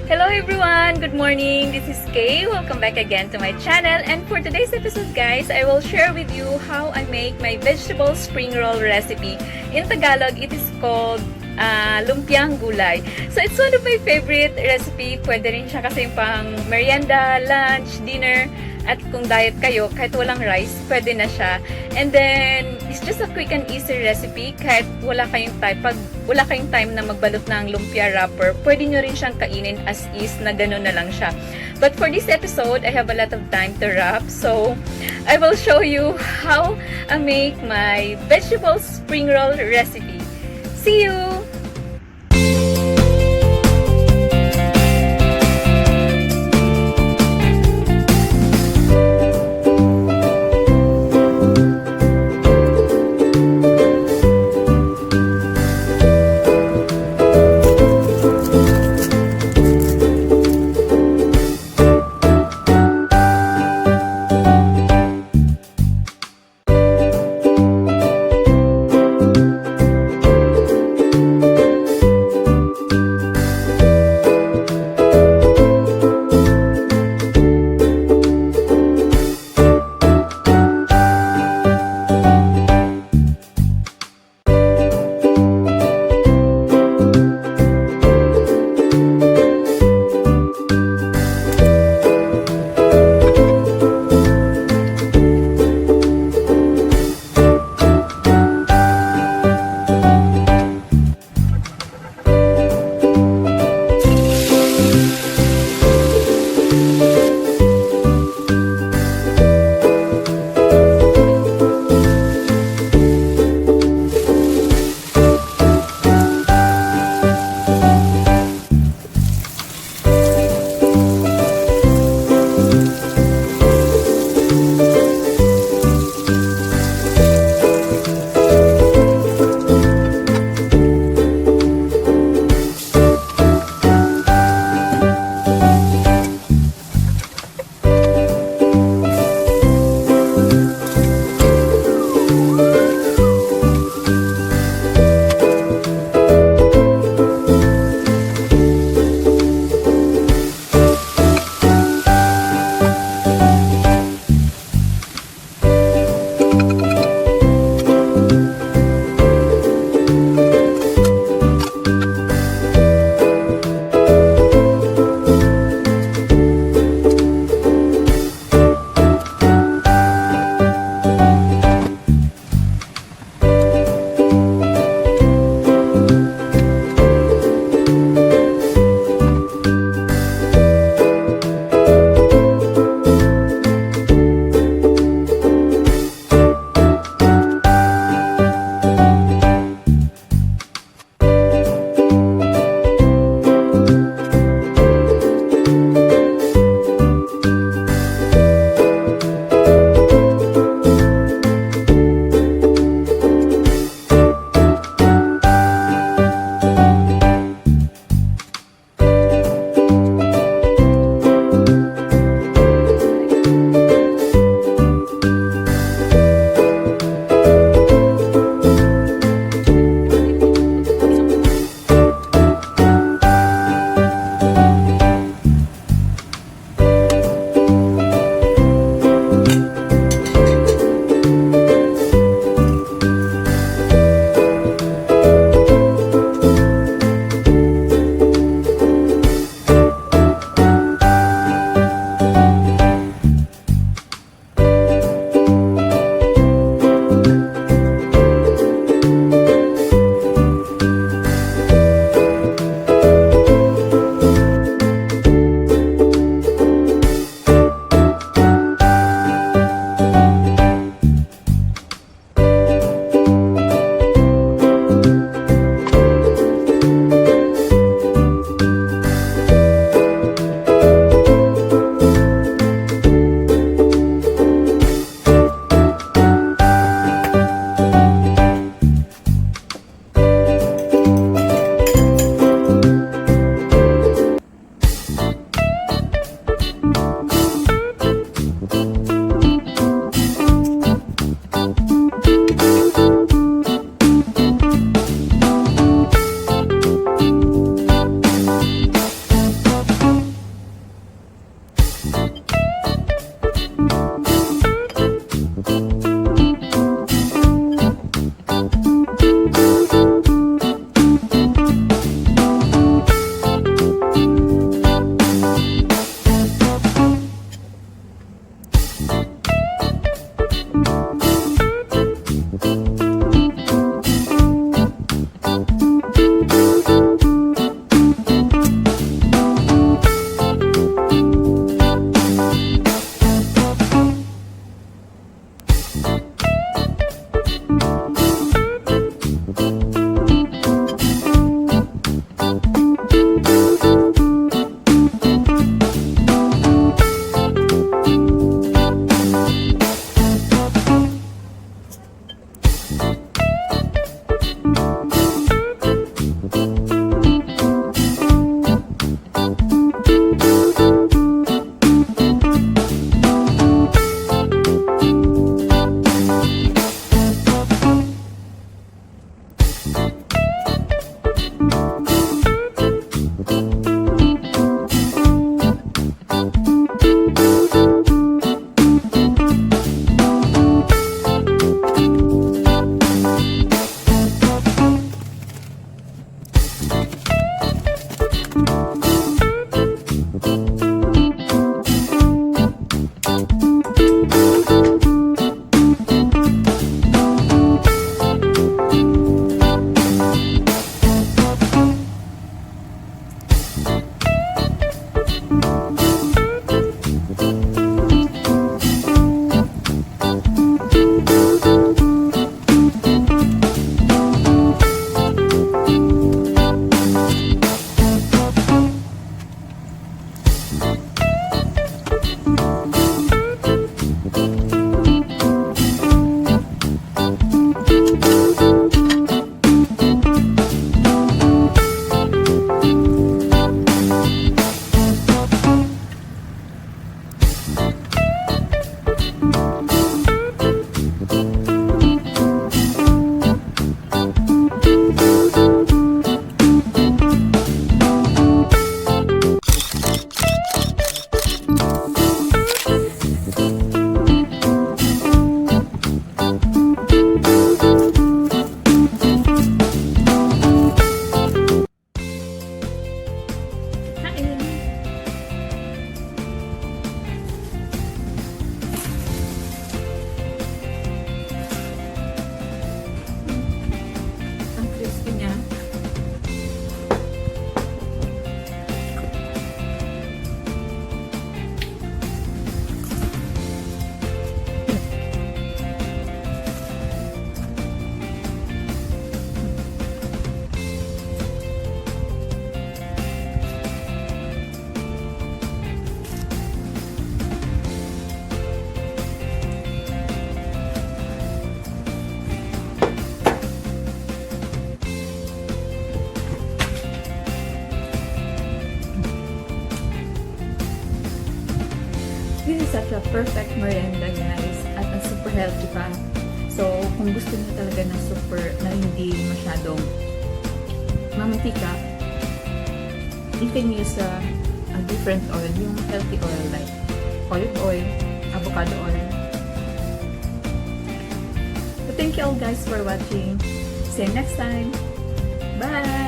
Hello everyone! Good morning! This is Kaye. Welcome back again to my channel. And for today's episode guys, I will share with you how I make my vegetable spring roll recipe. In Tagalog, it is called Lumpiang Gulay. So it's one of my favorite recipe. Pwede rin siya kasi pang merienda, lunch, dinner. At kung diet kayo, kahit walang rice, pwede na siya. And then, it's just a quick and easy recipe. Kahit wala kayong time, pag wala kayong time na magbalot ng lumpia wrapper, pwede nyo rin siyang kainin as is na gano'n na lang siya. But for this episode, I have a lot of time to wrap. So, I will show you how I make my vegetable spring roll recipe. See you! is such a perfect merienda, guys. At ang super healthy pa. So, kung gusto niyo talaga na super, na hindi masyadong mamantika, you can use a different oil, yung healthy oil like olive oil, avocado oil. So, thank you all guys for watching. See you next time. Bye!